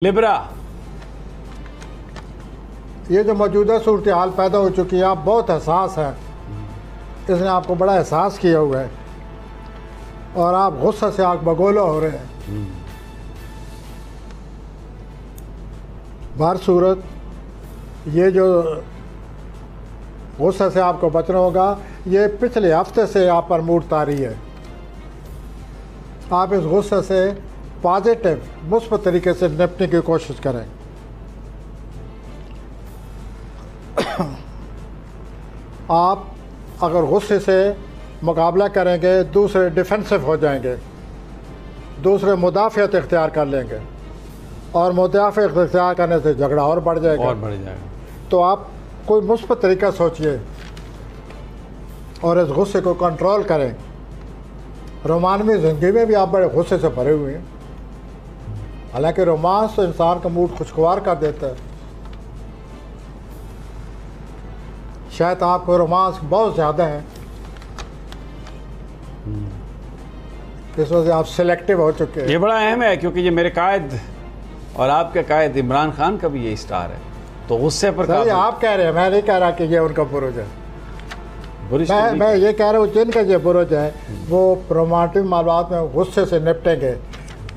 Libra, ये जो मौजूदा सूरत हाल पैदा हो चुकी है, आप बहुत एहसास हैं, इसने आपको बड़ा एहसास किया हुआ है और आप गुस्से से आग बगोला हो रहे हैं। बाहर सूरत, ये जो गुस्से से आपको बचना होगा, ये पिछले हफ्ते से आप पर मूड तारी है। आप इस गुस्से से पॉजिटिव मुस्बत तरीके से निपटने की कोशिश करें। आप अगर गुस्से से मुकाबला करेंगे, दूसरे डिफेंसिव हो जाएंगे, दूसरे मुदाफ़ियत इख्तियार कर लेंगे और मुदाफ़ियत इख्तियार करने से झगड़ा और बढ़ जाएगा। तो आप कोई मुस्बत तरीका सोचिए और इस गुस्से को कंट्रोल करें। रोमानवी ज़िंदगी में भी आप बड़े गुस्से से भरे हुए हैं, हालांकि रोमांस तो इंसान का मूड खुशगवार कर देता है। शायद आपको रोमांस बहुत ज़्यादा है, इस वजह से आप सिलेक्टिव हो चुके हैं। ये बड़ा अहम है क्योंकि ये मेरे कायद और आपके कायद इमरान खान का भी ये स्टार है, तो गुस्से पर आप कह रहे हैं, मैं नहीं कह रहा कि ये उनका बुरुज है। मैं ये कह रहा हूँ जिनका ये बुरुज है वो रोमांटिक मामलात में गुस्से से निपटेंगे,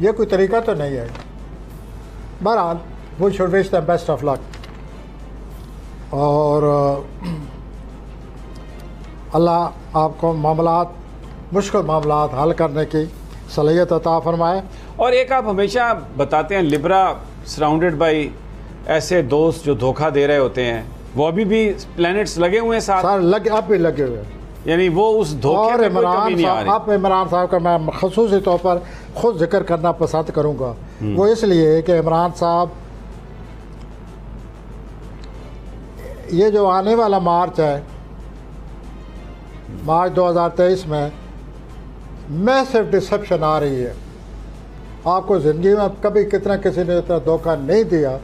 ये कोई तरीका तो नहीं है। बहरहाल, we should wish the best of luck और अल्लाह आपको मामलात, मुश्किल मामलात हल करने की सलाहियत अता फरमाए। और एक आप हमेशा बताते हैं, लिब्रा सराउंडेड बाई ऐसे दोस्त जो धोखा दे रहे होते हैं, वो अभी भी प्लैनेट्स लगे हुए हैं साथ, सर लगे, अब भी लगे हुए हैं, यानी वो उस धोखे में कोई कमी नहीं आ रही। आप इमरान साहब का मैं ख़ुसूसी तौर पर खुद जिक्र करना पसंद करूँगा। वो इसलिए कि इमरान साहब, ये जो आने वाला मार्च है, मार्च 2023 में मैसिव डिसेप्शन आ रही है। आपको ज़िंदगी में कभी कितना किसी ने इतना धोखा नहीं दिया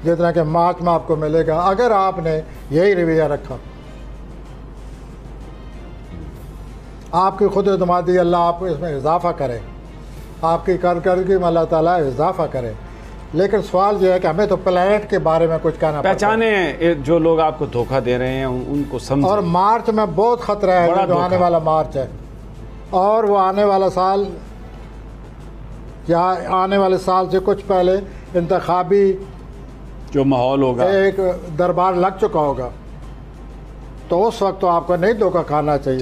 जितना कि मार्च में आपको मिलेगा, अगर आपने यही रवैया रखा। आपकी खुद एतमादी अल्लाह आपको इसमें इजाफ़ा करे, आपकी कारकर्दगी में अल्लाह ताला इजाफ़ा करे। लेकिन सवाल यह है कि हमें तो प्लैनेट के बारे में कुछ कहना पहचाने जो लोग आपको धोखा दे रहे हैं उनको समझें। और मार्च में बहुत ख़तरा है, जो आने वाला मार्च है, और वो आने वाला साल या आने वाले साल से कुछ पहले इंतखाबी जो माहौल होगा, एक दरबार लग चुका होगा, तो उस वक्त तो आपको नहीं धोखा खाना चाहिए।